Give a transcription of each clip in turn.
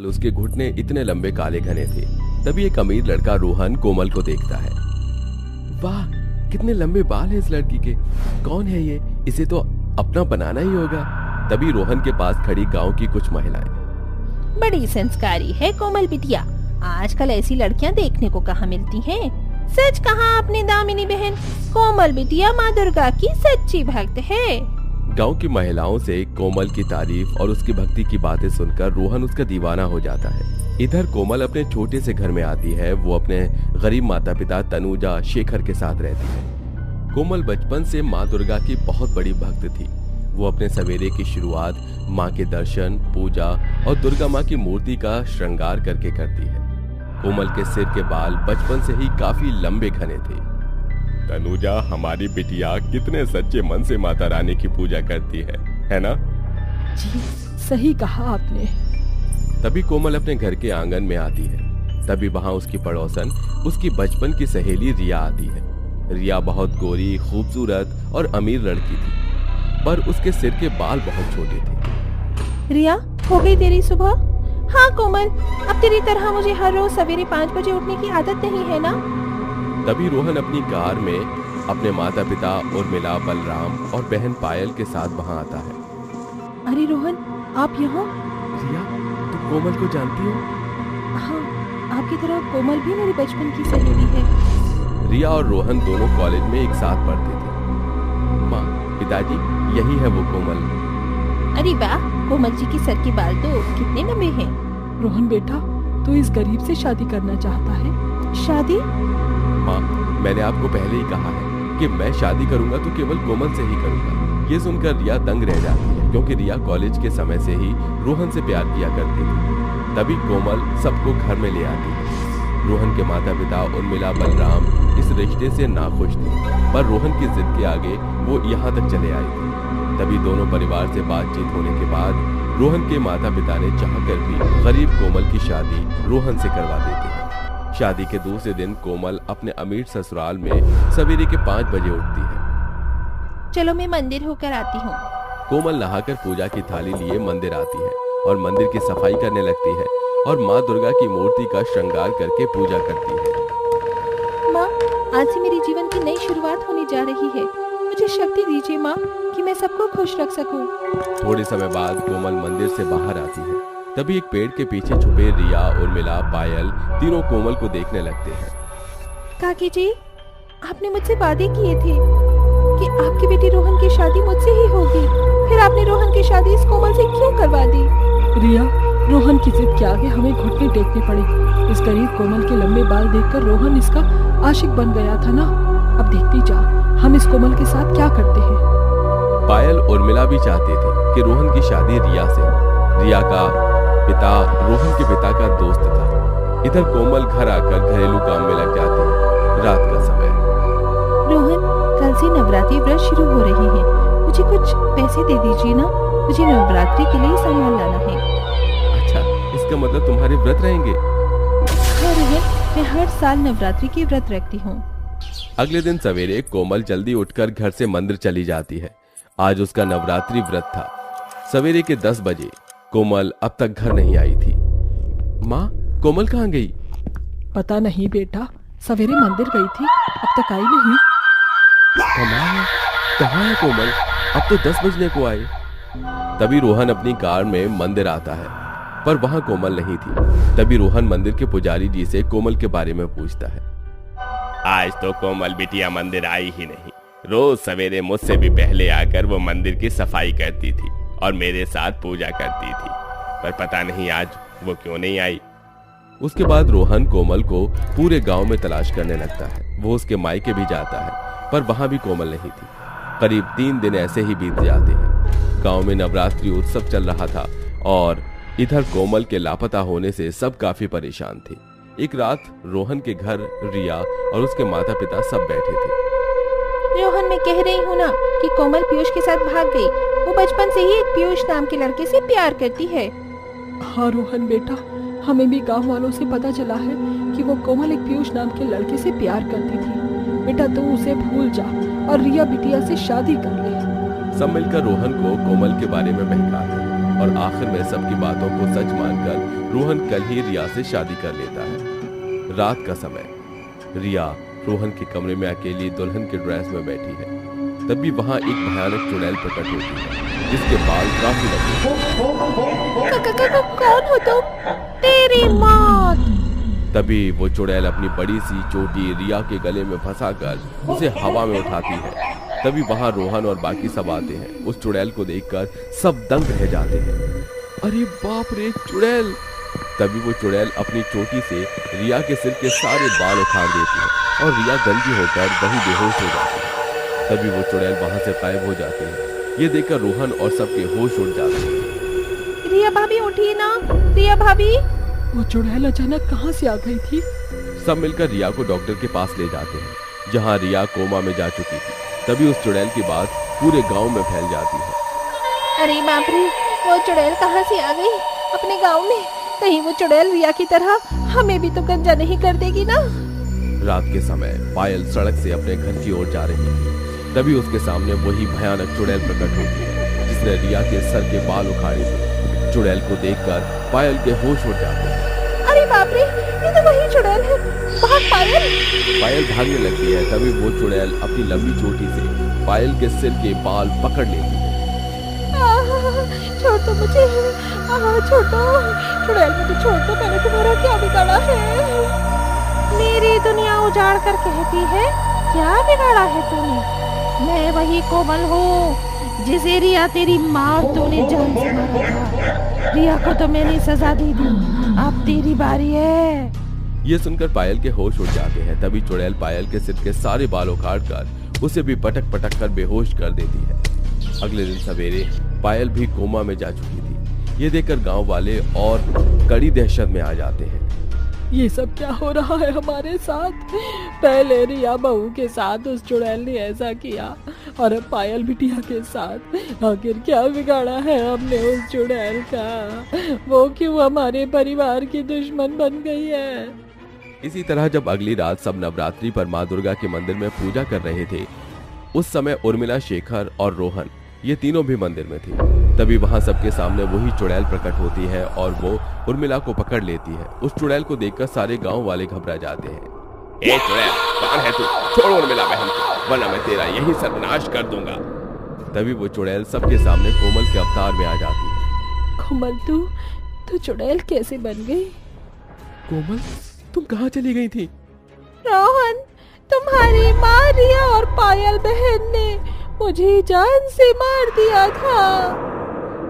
उसके घुटने इतने लंबे काले घने थे। तभी एक अमीर लड़का रोहन कोमल को देखता है। वाह, कितने लंबे बाल हैं इस लड़की के, कौन है ये, इसे तो अपना बनाना ही होगा। तभी रोहन के पास खड़ी गांव की कुछ महिलाएं, बड़ी संस्कारी है कोमल बिटिया, आजकल ऐसी लड़कियां देखने को कहाँ मिलती हैं। सच कहा आपने दामिनी बहन, कोमल बिटिया माँ दुर्गा की सच्ची भक्त है। गांव की महिलाओं से कोमल की तारीफ और उसकी भक्ति की बातें सुनकर रोहन उसका दीवाना हो जाता है। इधर कोमल अपने छोटे से घर में आती है। वो अपने गरीब माता पिता तनुजा शेखर के साथ रहती है। कोमल बचपन से माँ दुर्गा की बहुत बड़ी भक्त थी। वो अपने सवेरे की शुरुआत माँ के दर्शन, पूजा और दुर्गा माँ की मूर्ति का श्रृंगार करके करती है। कोमल के सिर के बाल बचपन से ही काफी लंबे घने थे। तनुजा, हमारी बिटिया कितने सच्चे मन से माता रानी की पूजा करती है ना? जी, सही कहा आपने। तभी कोमल अपने घर के आंगन में आती है। तभी वहां उसकी पड़ोसन, उसकी बचपन की सहेली रिया आती है। रिया बहुत गोरी, खूबसूरत और अमीर लड़की थी, पर उसके सिर के बाल बहुत छोटे थे। रिया, हो गई तेरी सुबह? हाँ कोमल, अब तेरी तरह मुझे हर रोज सवेरे 5 बजे उठने की आदत नहीं है ना। तभी रोहन अपनी कार में अपने माता पिता उर्मिला, बलराम और बहन पायल के साथ वहां आता है। अरे रोहन, आप यहाँ? रिया, तुम कोमल को जानती हो? हाँ, आपकी तरह कोमल भी मेरी बचपन की सहेली है। रिया और रोहन दोनों कॉलेज में एक साथ पढ़ते थे। माँ, पिताजी, यही है वो कोमल। अरे वाह, कोमल जी की सर के बाल तो कितने लंबे हैं। रोहन बेटा, तू इस गरीब से शादी करना चाहता है? शादी? माँ, मैंने आपको पहले ही कहा है कि मैं शादी करूंगा तो केवल कोमल से ही करूंगा। ये सुनकर रिया दंग रह जाती है, क्योंकि रिया कॉलेज के समय से ही रोहन से प्यार किया करती थी। तभी कोमल सबको घर में ले आती है। रोहन के माता पिता उर्मिला, बलराम इस रिश्ते से नाखुश थे, पर रोहन की जिद के आगे वो यहाँ तक चले आए थे। तभी दोनों परिवार से बातचीत होने के बाद रोहन के माता पिता ने चाहकर भी गरीब कोमल की शादी रोहन से करवा देते हैं। शादी के दूसरे दिन कोमल अपने अमीर ससुराल में सवेरे के 5 बजे उठती है। चलो मैं मंदिर होकर आती हूँ। कोमल नहाकर पूजा की थाली लिए मंदिर आती है और मंदिर की सफाई करने लगती है और माँ दुर्गा की मूर्ति का श्रृंगार करके पूजा करती है। माँ, आज से मेरे जीवन की नई शुरुआत होने जा रही है। मुझे शक्ति दीजिए माँ, कि मैं सबको खुश रख सकूं। थोड़े समय बाद कोमल मंदिर से बाहर आती है। तभी एक पेड़ के पीछे छुपे रिया, उर्मिला, पायल तीनों कोमल को देखने लगते हैं। काकी जी, आपने मुझसे वादे किए थे कि आपकी बेटी रोहन की शादी मुझसे ही होगी, फिर आपने रोहन की शादी इस कोमल से क्यों करवा दी? रिया, रोहन की जिद के आगे हमें घुटने टेकने पड़े। इस गरीब कोमल के लंबे बाल देखकर रोहन इसका आशिक बन गया था ना। अब देखती जा, हम इस कोमल के साथ क्या करते हैं। पायल उर्मिला भी चाहते थे कि रोहन की शादी रिया से हो। रिया का पिता रोहन के पिता का दोस्त था। इधर कोमल घर आकर घरेलू काम में लग जाती है। रात का समय। रोहन, कल से नवरात्रि व्रत शुरू हो रही है, मुझे कुछ पैसे दे दीजिए ना, मुझे नवरात्रि के लिए सामान लाना है। अच्छा, इसका मतलब तुम्हारे व्रत रहेंगे? हाँ रोहन, मैं हर साल नवरात्रि की व्रत रखती हूँ। अगले दिन सवेरे कोमल जल्दी उठकर घर से मंदिर चली जाती है। आज उसका नवरात्रि व्रत था। सवेरे के 10 बजे कोमल अब तक घर नहीं आई थी। माँ, कोमल कहाँ गई? पता नहीं बेटा, सवेरे मंदिर गई थी, अब तक आई नहीं। कहाँ है कोमल? अब तो 10 बजने को आए। तभी रोहन अपनी कार में मंदिर आता है, पर वहां कोमल नहीं थी। तभी रोहन मंदिर के पुजारी जी से कोमल के बारे में पूछता है। आज तो कोमल बिटिया मंदिर आई ही नहीं। रोज सवेरे मुझसे भी पहले आकर वो मंदिर की सफाई करती थी और मेरे साथ पूजा करती थी, पर पता नहीं आज वो क्यों नहीं आई। उसके बाद रोहन कोमल को पूरे गांव में तलाश करने लगता है। वो उसके मायके भी जाता है, पर वहां भी कोमल नहीं थी। करीब 3 दिन ऐसे ही बीत जाते हैं। गांव में नवरात्रि उत्सव चल रहा था और इधर कोमल के लापता होने से सब काफी परेशान थे। एक रात रोहन के घर रिया और उसके माता पिता सब बैठे थे। रोहन, मैं कह रही हूँ ना कि कोमल पीयूष के साथ भाग गई। वो बचपन से ही एक पीयूष नाम के लड़के से प्यार करती है। हाँ रोहन बेटा, हमें भी गांव वालों से पता चला है कि वो कोमल एक पीयूष नाम के लड़के से प्यार करती थी। बेटा तू उसे भूल जा और रिया बिटिया से शादी कर ले। सब मिलकर रोहन को कोमल के बारे में बहकाते हैं। और आखिर में सबकी बातों को सच मानकर रोहन कल ही रिया से शादी कर लेता है। रात का समय, रिया रोहन के कमरे में अकेली दुल्हन के ड्रेस में बैठी है। तभी वहां एक भयानक चुड़ैल प्रकट होती है जिसके बाल काफी लंबे। कौन हो तुम? तेरी मौत। तभी वो चुड़ैल अपनी बड़ी सी चोटी रिया के गले में फंसाकर उसे हवा में उठाती है। तभी वहां रोहन और बाकी सब आते हैं। उस चुड़ैल को देखकर सब दंग रह जाते हैं। अरे बाप रे, चुड़ैल! तभी वो चुड़ैल अपनी चोटी से रिया के सिर के सारे बाल उखाड़ देती है और रिया गंदी होकर वहीं बेहोश हो जाती है। तभी वो चुड़ैल वहां से गायब हो जाती है। ये देखकर रोहन और सबके होश उड़ जाते हैं। रिया भाभी उठिए ना, रिया भाभी। वो चुड़ैल अचानक कहाँ से आ गई थी? सब मिलकर रिया को डॉक्टर के पास ले जाते हैं, जहाँ रिया कोमा में जा चुकी थी। तभी उस चुड़ैल की बात पूरे गांव में फैल जाती है। अरे बाप रे, वो चुड़ैल कहाँ से आ गई अपने गांव में? कहीं वो चुड़ैल रिया की तरह हमें भी तो गंजा नहीं कर देगी ना? रात के समय पायल सड़क से अपने घर की ओर जा रही है। तभी उसके सामने वही भयानक चुड़ैल प्रकट होती है जिसने रिया के सर के बाल उखाड़े थे। चुड़ैल को देखकर पायल के होश उड़ जाते हैं। अरे बाप रे, ये तो वही चुड़ैल है। भाग पायल। पायल भागने लगती है। तभी वो चुड़ैल अपनी लंबी चोटी से पायल के सिर के बाल पकड़ लेती है। छोड़ दो मुझे, छोड़ दो चुड़ैल, मुझे छोड़ दो। मैंने तुम्हारा क्या बिगाड़ा है? मेरी दुनिया उजाड़ कर कहती है, क्या बिगाड़ा है तूने? मैं वही कोमल हूँ जिसे रिया तेरी माँ तूने जान से मारा था। रिया को तो मैंने सजा दे दी, अब तेरी बारी है। ये सुनकर पायल के होश उड़ जाते हैं। तभी चुड़ैल पायल के सिर के सारे बाल उखाड़कर उसे भी पटक पटक कर बेहोश कर देती है। अगले दिन सवेरे पायल भी कोमा में जा चुकी थी। ये देखकर गांव वाले और कड़ी दहशत में आ जाते हैं। ये सब क्या हो रहा है हमारे साथ? पहले रिया बहू के साथ उस चुड़ैल ने ऐसा किया और अब पायल बिटिया के साथ। आखिर क्या बिगाड़ा है हमने उस चुड़ैल का? वो क्यों हमारे परिवार की दुश्मन बन गई है? इसी तरह जब अगली रात सब नवरात्रि पर माँ दुर्गा के मंदिर में पूजा कर रहे थे, उस समय उर्मिला, शेखर और रोहन ये तीनों भी मंदिर में थे। तभी वहां सबके सामने वही चुड़ैल प्रकट होती है और वो उर्मिला को पकड़ लेती है। उस चुड़ैल को देखकर सारे गांव वाले घबरा जाते हैं। ए चुड़ैल, कौन है तू? छोड़ उर्मिला बहन को, वरना मैं तेरा यही सर्वनाश कर दूंगा। तभी वो चुड़ैल सबके सामने कोमल के अवतार में आ जाती है। कोमल, तू चुड़ैल कैसे बन गई? कोमल, तुम कहाँ चली गई थी? रोहन, तुम्हारी माँ रिया और पायल बहन ने मुझे जान से मार दिया था।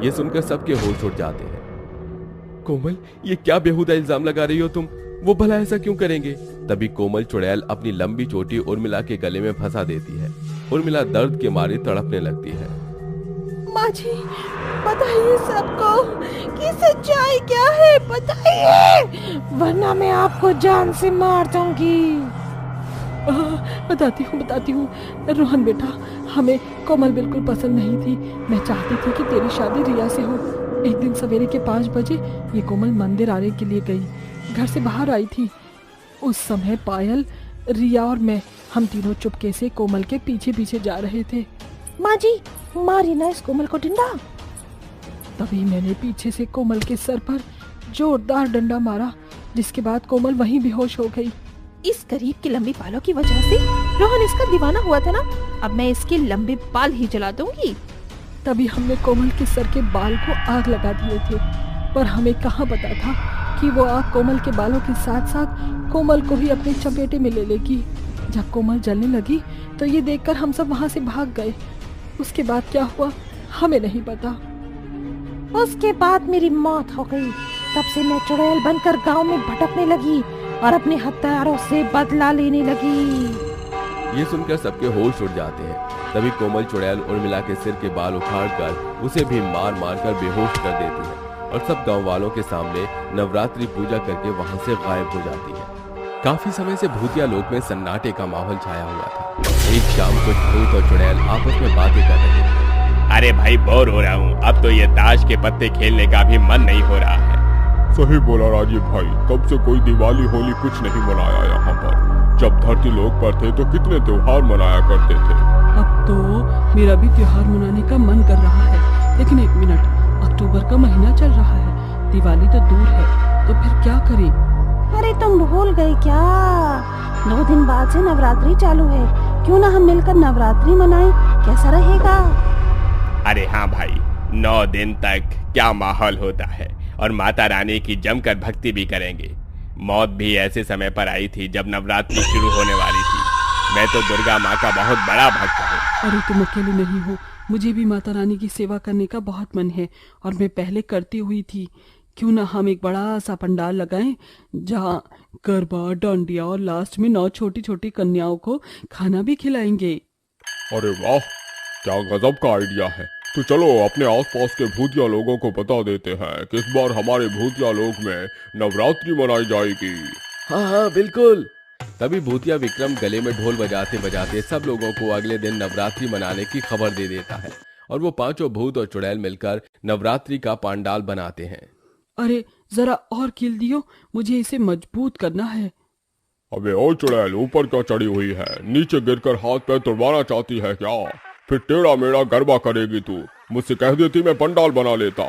ये सुनकर सबके होश उड़ जाते हैं। कोमल, ये क्या बेहुदा इल्जाम लगा रही हो तुम? वो भला ऐसा क्यों करेंगे? तभी कोमल चुड़ैल अपनी लंबी चोटी उर्मिला के गले में फंसा देती है। उर्मिला दर्द के मारे तड़पने लगती है। माँ जी, बताइए सबको कि सच्चाई क्या है, बताइए, वरना मैं आपको जान से मार दूंगी। बताती हूँ। रोहन बेटा, हमें कोमल बिल्कुल पसंद नहीं थी। मैं चाहती थी कि तेरी शादी रिया से हो। एक दिन सवेरे के 5 बजे ये कोमल मंदिर आने के लिए गई। घर से बाहर आई थी। उस समय पायल, रिया और मैं, हम तीनों चुपके से कोमल के पीछे पीछे जा रहे थे। माँ जी, मारी ना इस कोमल को डंडा। तभी मैंने पीछे से कोमल के सर पर जोरदार डंडा मारा, जिसके बाद कोमल वहीं बेहोश हो गई। इस गरीब के लंबे बालों की वजह से रोहन इसका दीवाना हुआ था ना। अब मैं इसके लंबे बाल ही जला दूंगी। तभी हमने कोमल के सर के बाल को आग लगा दिए थे, पर हमें कहाँ पता था कि वो आग कोमल के बालों के साथ साथ कोमल को ही अपने चपेटे में ले लेगी। जब कोमल जलने लगी तो ये देखकर हम सब वहाँ से भाग गए। उसके बाद क्या हुआ हमें नहीं पता। उसके बाद मेरी मौत हो गई। तब से मैं चुड़ैल बनकर गांव में भटकने लगी और अपने हत्यारों से बदला लेने लगी। ये सुनकर सबके होश उड़ जाते हैं। तभी कोमल चुड़ैल उर्मिला के सिर के बाल उखाड़कर उसे भी मार मार कर बेहोश कर देती है और सब गांव वालों के सामने नवरात्रि पूजा करके वहां से गायब हो जाती है। काफी समय से भूतिया लोक में सन्नाटे का माहौल छाया हुआ था। एक शाम कुछ भूत और चुड़ैल आपस में बातें कर रहे थे। अरे भाई, बोर हो रहा हूँ। अब तो ये ताश के पत्ते खेलने का भी मन नहीं हो रहा है। सही बोला राजीव भाई, कब से कोई दिवाली होली कुछ नहीं मनाया यहाँ पर। जब धरती लोक पर थे तो कितने त्योहार मनाया करते थे। अब तो मेरा भी त्योहार मनाने का मन कर रहा है, लेकिन एक मिनट, अक्टूबर का महीना चल रहा है, दिवाली तो दूर है, तो फिर क्या करें? अरे तुम भूल गए क्या? 2 दिन बाद से नवरात्रि चालू है। क्यों ना हम मिलकर नवरात्रि मनाएं? कैसा रहेगा? अरे हाँ भाई, 9 दिन तक क्या माहौल होता है, और माता रानी की जमकर भक्ति भी करेंगे। मौत भी ऐसे समय पर आई थी जब नवरात्रि शुरू होने वाली थी। मैं तो दुर्गा माँ का बहुत बड़ा भक्त हूँ। अरे तुम अकेले नहीं हो, मुझे भी माता रानी की सेवा करने का बहुत मन है, और मैं पहले करती हुई थी। क्यों ना हम एक बड़ा सा पंडाल लगाएं, जहाँ गरबा, डांडिया और लास्ट में 9 छोटी छोटी कन्याओं को खाना भी खिलाएंगे। अरे वाह, क्या गजब का आइडिया है। तो चलो अपने आसपास के भूतिया लोगों को बता देते हैं कि इस बार हमारे भूतिया लोक में नवरात्रि मनाई जाएगी। हाँ हाँ बिल्कुल। तभी भूतिया विक्रम गले में ढोल बजाते बजाते सब लोगों को अगले दिन नवरात्रि मनाने की खबर दे देता है, और वो 5 भूत और चुड़ैल मिलकर नवरात्रि का पंडाल बनाते हैं। अरे जरा और कील दियो, मुझे इसे मजबूत करना है। अबे ओ चुड़ैल, ऊपर क्या चढ़ी हुई है? नीचे गिरकर हाथ पैर तोड़वाना चाहती है क्या? फिर टेढ़ा मेढ़ा गरबा करेगी तू। मुझसे कह देती मैं पंडाल बना लेता।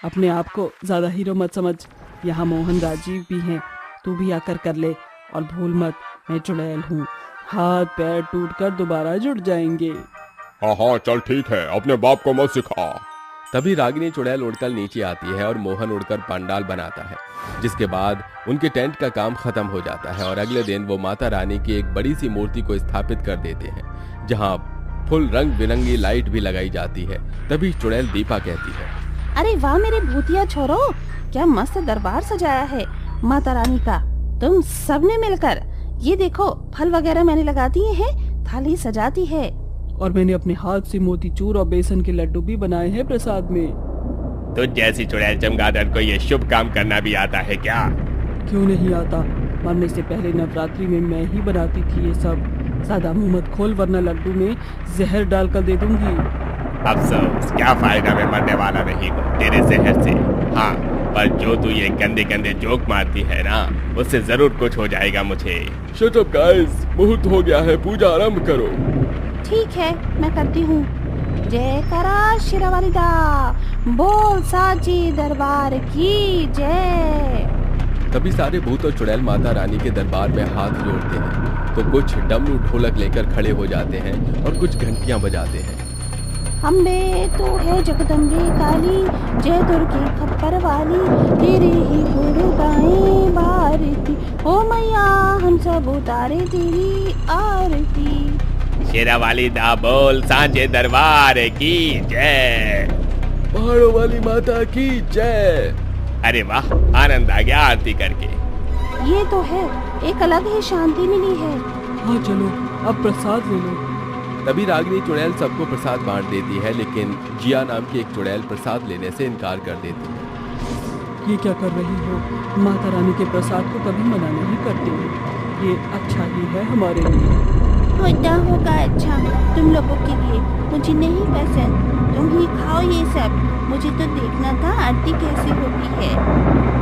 अपने आप को ज्यादा हीरो मत समझ, यहाँ मोहन राजीव भी हैं, तू भी आकर कर ले। और भूल मत, मैं चुड़ैल हूँ, हाथ पैर टूटकर दोबारा जुड़ जाएंगे। हाँ हाँ चल ठीक है, अपने बाप को मत सिखा। तभी रागिनी चुड़ैल उड़कर नीचे आती है और मोहन उड़कर पंडाल बनाता है, जिसके बाद उनके टेंट का काम खत्म हो जाता है, और अगले दिन वो माता रानी की एक बड़ी सी मूर्ति को स्थापित कर देते हैं, जहाँ फुल रंग बिरंगी लाइट भी लगाई जाती है। तभी चुड़ैल दीपा कहती है, अरे वाह मेरे भूतिया छोरो, क्या मस्त दरबार सजाया है माता रानी का। तुम सबने मिलकर, ये देखो फल वगैरह मैंने लगा दिए हैं, थाली सजा दी है। और मैंने अपने हाथ से मोतीचूर और बेसन के लड्डू भी बनाए हैं प्रसाद में। तो जैसी चुड़ैल चमगादड़ को ये शुभ काम करना भी आता है क्या? क्यों नहीं आता, मरने से पहले नवरात्रि में मैं ही बनाती थी ये सब। ज्यादा मुंह मत खोल, वरना लड्डू में जहर डालकर दे दूंगी। अफसोस, क्या फायदा, मैं मरने वाला नहीं हूँ तेरे जहर से। हाँ, पर जो तू ये गंदे गंदे जोक मारती है ना, उससे जरूर कुछ हो जाएगा मुझे। शट अप गाइस, मुहूर्त हो गया है, पूजा आरंभ करो। ठीक है, मैं करती हूँ। जय करा शेरावाली दा, बोल साची दरबार की जय। तभी सारे भूत और चुड़ैल माता रानी के दरबार में हाथ जोड़ते हैं, तो कुछ डमरू ढोलक लेकर खड़े हो जाते हैं और कुछ घंटियां बजाते हैं। अम्बे तो है जगदम्बे काली, जय दुर्गे खप्पर वाली, तेरे ही गुण गाएं भारती, ओ मैया हम सब उतारे तेरी आरती। शेरावाली दा बोल सांचे दरबार की जय। पहाड़ों वाली माता की जय। अरे वाह, आनंद आ गया आरती करके। ये तो है, एक अलग ही शांति मिली है। हाँ चलो, अब प्रसाद ले लो। तभी रागिनी चुड़ैल सबको प्रसाद बांट देती है, लेकिन जिया नाम की एक चुड़ैल प्रसाद लेने से इनकार कर देती है। ये क्या कर रही हो? माता रानी के प्रसाद को कभी मना नहीं करते हो, ये अच्छा ही है हमारे लिए। होता होगा अच्छा तुम लोगों के लिए, मुझे नहीं पसंद, तुम ही खाओ ये सब। मुझे तो देखना था आरती कैसी होती है,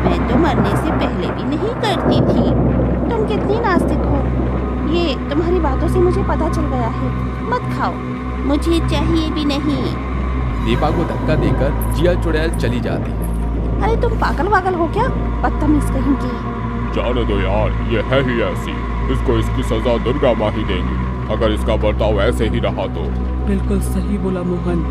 मैं तो मरने से पहले भी नहीं करती थी। तुम कितनी नास्तिक हो, ये तुम्हारी बातों से मुझे पता चल गया है। मत खाओ, मुझे चाहिए भी नहीं। दीपा को धक्का देकर जिया चुड़ैल चली जाती है। अरे तुम पागल वागल हो क्या, बदतमीज कहीं की। जाने दो यार, ये है ही ऐसी, इसको इसकी सजा दुर्गा माँ ही देंगी अगर इसका बर्ताव ऐसे ही रहा तो। बिल्कुल सही बोला मोहन।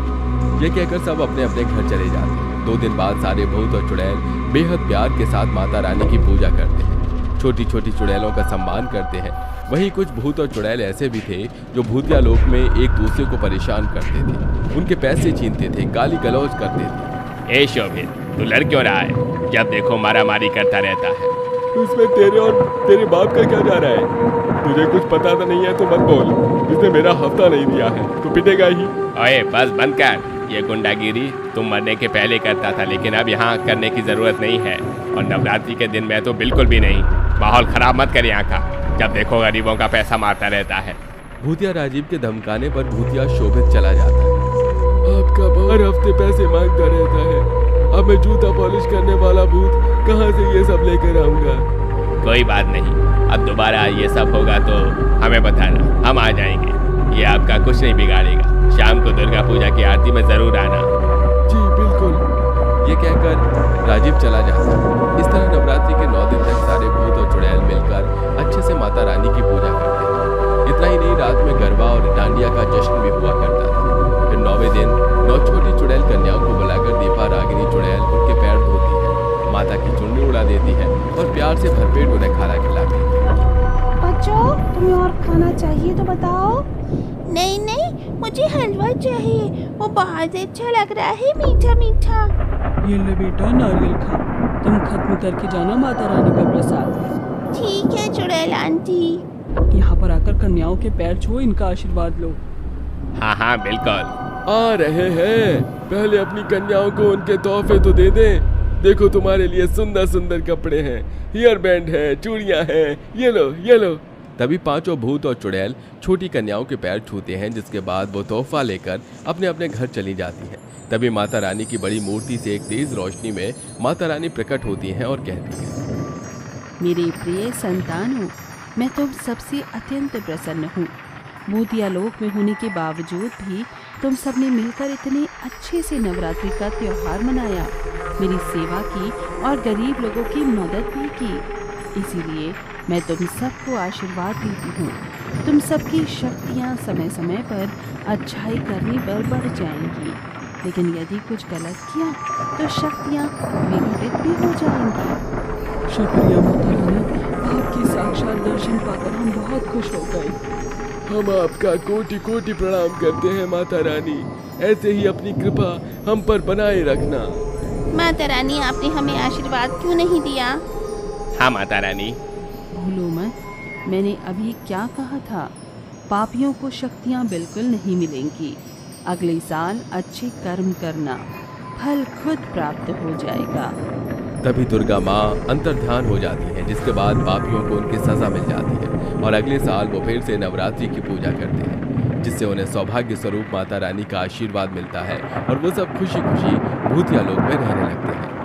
ये कहकर सब अपने अपने घर चले जाते हैं। 2 दिन बाद सारे भूत और चुड़ैल बेहद प्यार के साथ माता रानी की पूजा करते हैं, छोटी छोटी चुड़ैलों का सम्मान करते हैं। वहीं कुछ भूत और चुड़ैल ऐसे भी थे जो भूतिया लोक में एक दूसरे को परेशान करते थे, उनके पैसे छीनते थे, गाली गलौज करते थे। ए शोभित, तू लड़ क्यों रहा है? जब देखो मारामारी करता रहता है। इसमें तेरे और तेरे बाप का क्या जा रहा है? तुझे कुछ पता तो नहीं है तो मत बोल। इसने मेरा हफ्ता नहीं दिया है तो पिटेगा ही। ओए बस बंद कर, ये गुंडागिरी तुम मरने के पहले करता था, लेकिन अब यहाँ करने की जरूरत नहीं है। और नवरात्रि के दिन में तो बिल्कुल भी नहीं। माहौल खराब मत कर यहाँ का, जब देखो गरीबों का पैसा मारता रहता है। भूतिया राजीव के धमकाने पर भूतिया शोभित चला जाता है। आपका हर हफ्ते पैसे मांगता रहता है, अब मैं जूता पॉलिश करने वाला भूत कहाँ से ये सब लेकर आऊंगा? कोई बात नहीं, अब दोबारा ये सब होगा तो हमें बताना, हम आ जाएंगे। ये आपका कुछ नहीं बिगाड़ेगा। शाम को दुर्गा पूजा की आरती में जरूर आना। जी बिल्कुल। राजीव चला जाता है। इस तरह नवरात्रि के 9 दिन तक सारे भूत और चुड़ैल मिलकर अच्छे से माता रानी की पूजा करते हैं। इतना ही नहीं, रात में गरबा और डांडिया का जश्न भी हुआ करता था। फिर 9वें दिन 9 छोटी चुड़ैल कन्याओं को बुलाकर दीपा रागिनी चुड़ैल उनके पैर धोती है, माता की चुन्नी उड़ा देती है और प्यार से भरपेट उन्हें खाना खिलाती है। बच्चों, तुम्हें और खाना चाहिए तो बताओ। नहीं नहीं, मुझे हलवा चाहिए, वो बहुत अच्छा लग रहा है, मीठा मीठा। ये ले बेटा नारियल खा, तुम खत्म करके जाना माता रानी का प्रसाद है। ठीक है चुड़ैल आंटी। यहाँ पर आकर कन्याओं के पैर छुओ, इनका आशीर्वाद लो। हाँ हाँ बिल्कुल। आ रहे हैं, पहले अपनी कन्याओं को उनके तोहफे तो दे दें। देखो तुम्हारे लिए सुंदर सुंदर कपड़े हैं, ईयर बैंड है, चूड़ियां हैं, ये लो ये लो। तभी पांचों भूत और चुड़ैल छोटी कन्याओं के पैर छूते हैं, जिसके बाद वो तोहफा लेकर अपने अपने घर चली जाती हैं। तभी माता रानी की बड़ी मूर्ति से एक तेज रोशनी में माता रानी प्रकट होती हैं और कहती हैं, मेरे प्रिय संतानों, मैं तुम सबसे अत्यंत प्रसन्न हूँ। भूतिया लोक में होने के बावजूद भी तुम सबने मिलकर इतने अच्छे से नवरात्रि का त्योहार मनाया, मेरी सेवा की और गरीब लोगों की मदद भी की। इसीलिए मैं तुम सबको आशीर्वाद देती हूँ। तुम सबकी शक्तियाँ समय समय पर अच्छाई करने पर बढ़ जाएंगी, लेकिन यदि कुछ गलत किया तो शक्तियाँ विघटित भी हो जाएंगी। शुक्रिया माता रानी, आपके साक्षात दर्शन पाकर हम बहुत खुश हो गए। हम आपका कोटि कोटि प्रणाम करते हैं माता रानी, ऐसे ही अपनी कृपा हम पर बनाए रखना। माता रानी, आपने हमें आशीर्वाद क्यों नहीं दिया? हाँ माता रानी। भूलो मत, मैंने अभी क्या कहा था, पापियों को शक्तियाँ बिल्कुल नहीं मिलेंगी। अगले साल अच्छे कर्म करना, फल खुद प्राप्त हो जाएगा। तभी दुर्गा माँ अंतर्ध्यान हो जाती है, जिसके बाद पापियों को उनकी सजा मिल जाती है और अगले साल वो फिर से नवरात्रि की पूजा करते हैं, जिससे उन्हें सौभाग्य स्वरूप माता रानी का आशीर्वाद मिलता है और वो सब खुशी खुशी भूतिया लोक में रहने लगते हैं।